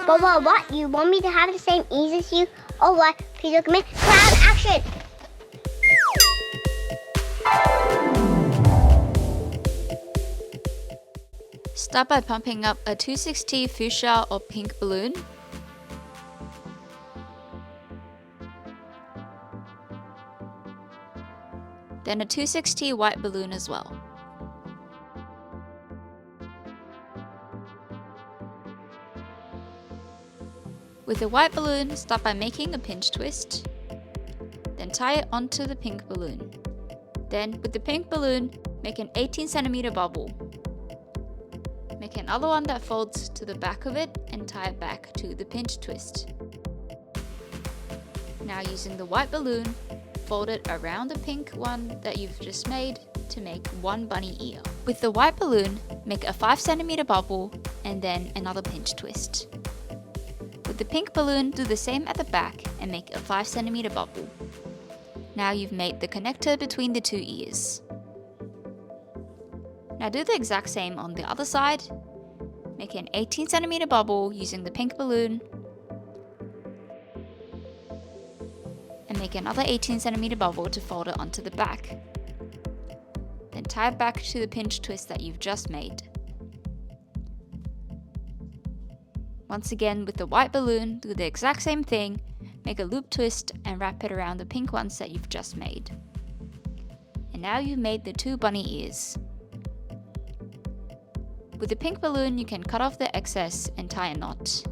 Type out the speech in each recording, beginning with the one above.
But what? You want me to have the same ease as you? Oh what? Please look at me. Cloud action! Start by pumping up a 260 fuchsia or pink balloon. Then a 260 white balloon as well. With the white balloon, start by making a pinch twist, then tie it onto the pink balloon. Then, with the pink balloon, make an 18cm bubble. Make another one that folds to the back of it and tie it back to the pinch twist. Now using the white balloon, fold it around the pink one that you've just made to make one bunny ear. With the white balloon, make a 5cm bubble and then another pinch twist. With the pink balloon, do the same at the back and make a 5cm bubble. Now you've made the connector between the two ears. Now do the exact same on the other side. Make an 18cm bubble using the pink balloon. And make another 18cm bubble to fold it onto the back. Then tie it back to the pinch twist that you've just made. Once again, with the white balloon, do the exact same thing, make a loop twist and wrap it around the pink ones that you've just made. And now you've made the two bunny ears. With the pink balloon, you can cut off the excess and tie a knot.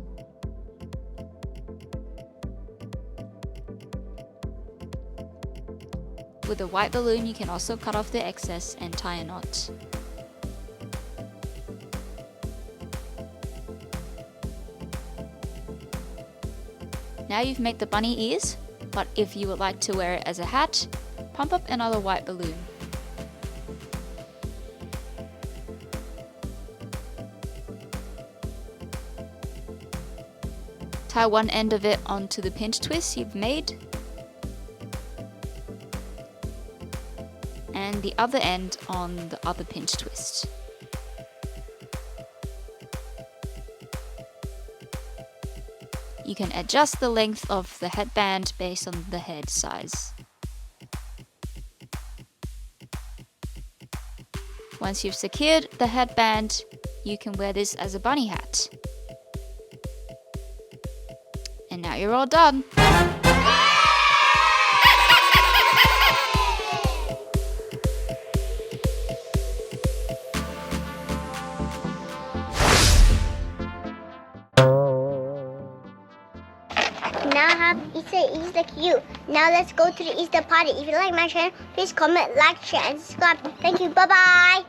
With the white balloon, you can also cut off the excess and tie a knot. Now you've made the bunny ears, but if you would like to wear it as a hat, pump up another white balloon. Tie one end of it onto the pinch twist you've made, and the other end on the other pinch twist. You can adjust the length of the headband based on the head size. Once you've secured the headband, you can wear this as a bunny hat. And now you're all done! Now I have Easter cute. Now let's go to the Easter party. If you like my channel, please comment, like, share, and subscribe. Thank you. Bye-bye.